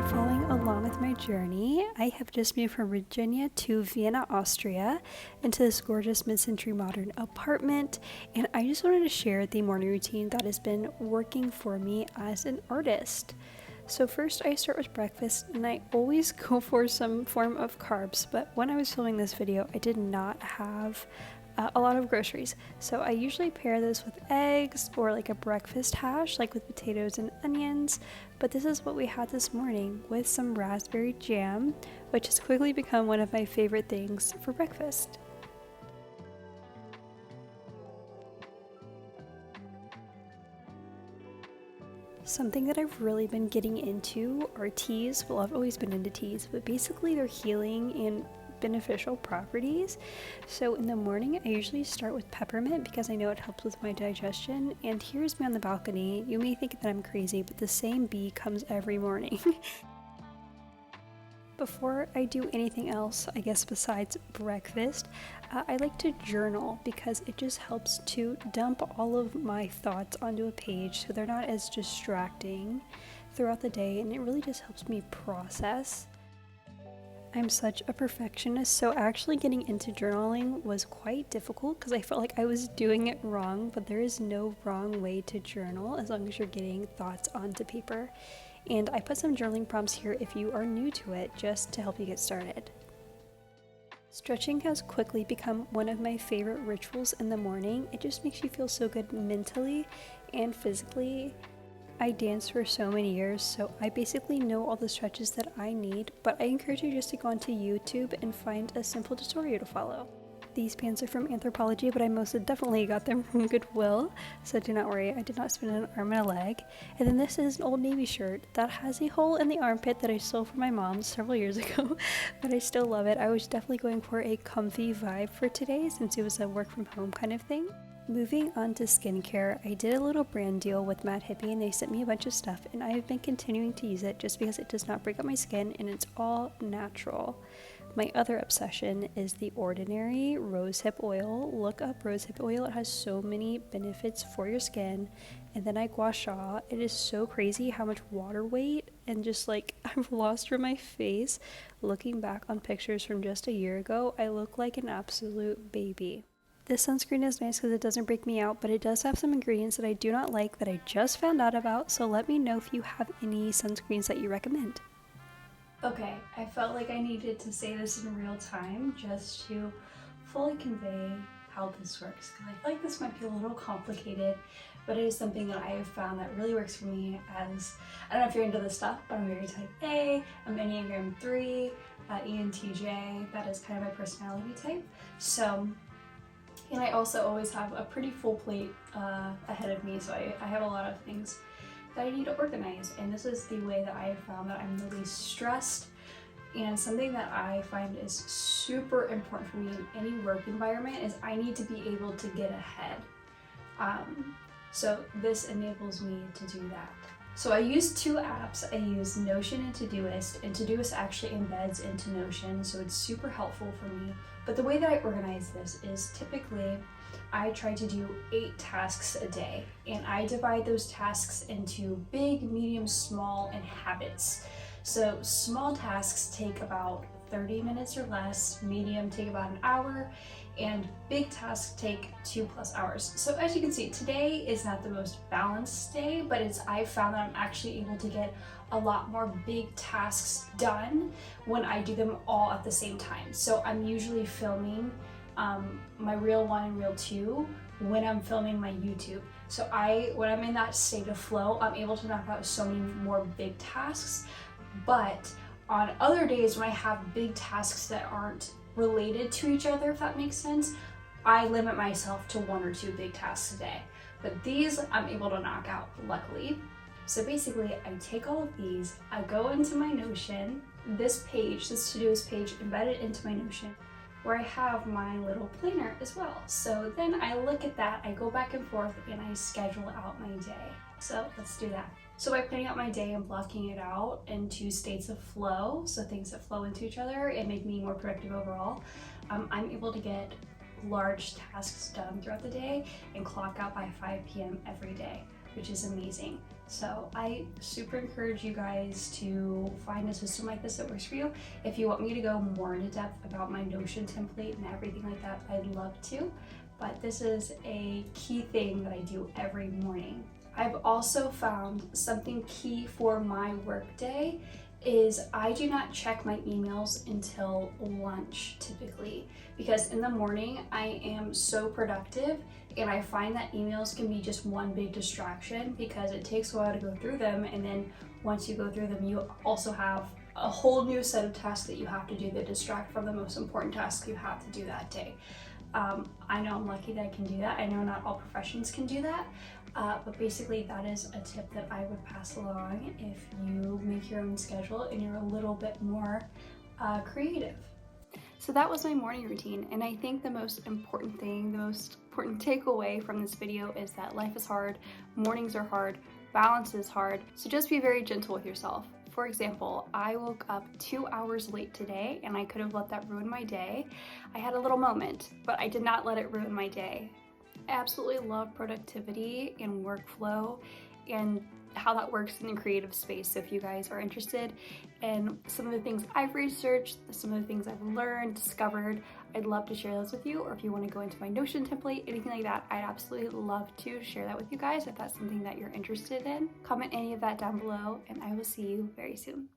been following along with my journey, I have just moved from Virginia to Vienna, Austria, into this gorgeous mid-century modern apartment, and I just wanted to share the morning routine that has been working for me as an artist. So first I start with breakfast, and I always go for some form of carbs, but when I was filming this video, I did not have a lot of groceries. So I usually pair this with eggs or like a breakfast hash, like with potatoes and onions. But this is what we had this morning with some raspberry jam, which has quickly become one of my favorite things for breakfast. Something that I've really been getting into are teas. Well, I've always been into teas, but basically they're healing and beneficial properties. So in the morning I usually start with peppermint because I know it helps with my digestion, and here's me on the balcony. You may think that I'm crazy, but the same bee comes every morning. Before I do anything else, I guess besides breakfast, I like to journal because it just helps to dump all of my thoughts onto a page so they're not as distracting throughout the day, and it really just helps me process. I'm such a perfectionist, so actually getting into journaling was quite difficult because I felt like I was doing it wrong, but there is no wrong way to journal as long as you're getting thoughts onto paper. And I put some journaling prompts here if you are new to it, just to help you get started. Stretching has quickly become one of my favorite rituals in the morning. It just makes you feel so good mentally and physically. I danced for so many years, so I basically know all the stretches that I need, but I encourage you just to go onto YouTube and find a simple tutorial to follow. These pants are from Anthropologie, but I most definitely got them from Goodwill, so do not worry, I did not spend an arm and a leg. And then this is an Old Navy shirt that has a hole in the armpit that I stole from my mom several years ago, but I still love it. I was definitely going for a comfy vibe for today since it was a work from home kind of thing. Moving on to skincare, I did a little brand deal with Mad Hippie and they sent me a bunch of stuff, and I have been continuing to use it just because it does not break up my skin and it's all natural. My other obsession is the Ordinary rosehip oil. Look up rosehip oil, it has so many benefits for your skin. And then I gua sha. It is so crazy how much water weight and just like I've lost from my face. Looking back on pictures from just a year ago, I look like an absolute baby. This sunscreen is nice because it doesn't break me out, but it does have some ingredients that I do not like that I just found out about, so let me know if you have any sunscreens that you recommend. Okay, I felt like I needed to say this in real time just to fully convey how this works, because I feel like this might be a little complicated, but it is something that I have found that really works for me. As I don't know if you're into this stuff, but I'm very type A, I'm Enneagram 3, ENTJ, that is kind of my personality type. And I also always have a pretty full plate ahead of me, so I have a lot of things that I need to organize, and this is the way that I have found that I'm the least stressed. And something that I find is super important for me in any work environment is I need to be able to get ahead. So this enables me to do that. So I use two apps. I use Notion and Todoist, and Todoist actually embeds into Notion, so it's super helpful for me. But the way that I organize this is typically I try to do 8 tasks a day, and I divide those tasks into big, medium, small, and habits. So small tasks take about 30 minutes or less, medium take about an hour, and big tasks take 2+ hours. So as you can see, today is not the most balanced day, but I found that I'm actually able to get a lot more big tasks done when I do them all at the same time. So I'm usually filming my Reel 1 and Reel 2 when I'm filming my YouTube. So when I'm in that state of flow, I'm able to knock out so many more big tasks. But on other days when I have big tasks that aren't related to each other, if that makes sense, I limit myself to 1 or 2 big tasks a day. But these I'm able to knock out, luckily. So basically, I take all of these, I go into my Notion, this Todoist page, embedded into my Notion, where I have my little planner as well. So then I look at that, I go back and forth, and I schedule out my day. So let's do that. So by planning out my day and blocking it out into states of flow, so things that flow into each other and make me more productive overall, I'm able to get large tasks done throughout the day and clock out by 5 p.m. every day. which is amazing. So I super encourage you guys to find a system like this that works for you. If you want me to go more into depth about my Notion template and everything like that, I'd love to, but this is a key thing that I do every morning. I've also found something key for my workday is I do not check my emails until lunch typically, because in the morning I am so productive and I find that emails can be just one big distraction because it takes a while to go through them, and then once you go through them you also have a whole new set of tasks that you have to do that distract from the most important tasks you have to do that day. I know I'm lucky that I can do that. I know not all professions can do that, but basically that is a tip that I would pass along if you make your own schedule and you're a little bit more creative. So that was my morning routine, and I think the most important thing, the most important takeaway from this video is that life is hard, mornings are hard, balance is hard, so just be very gentle with yourself. For example, I woke up 2 hours late today and I could have let that ruin my day. I had a little moment, but I did not let it ruin my day. I absolutely love productivity and workflow and how that works in the creative space. So if you guys are interested in some of the things I've researched, some of the things I've learned, discovered, I'd love to share those with you. Or if you want to go into my Notion template, anything like that, I'd absolutely love to share that with you guys if that's something that you're interested in. Comment any of that down below and I will see you very soon.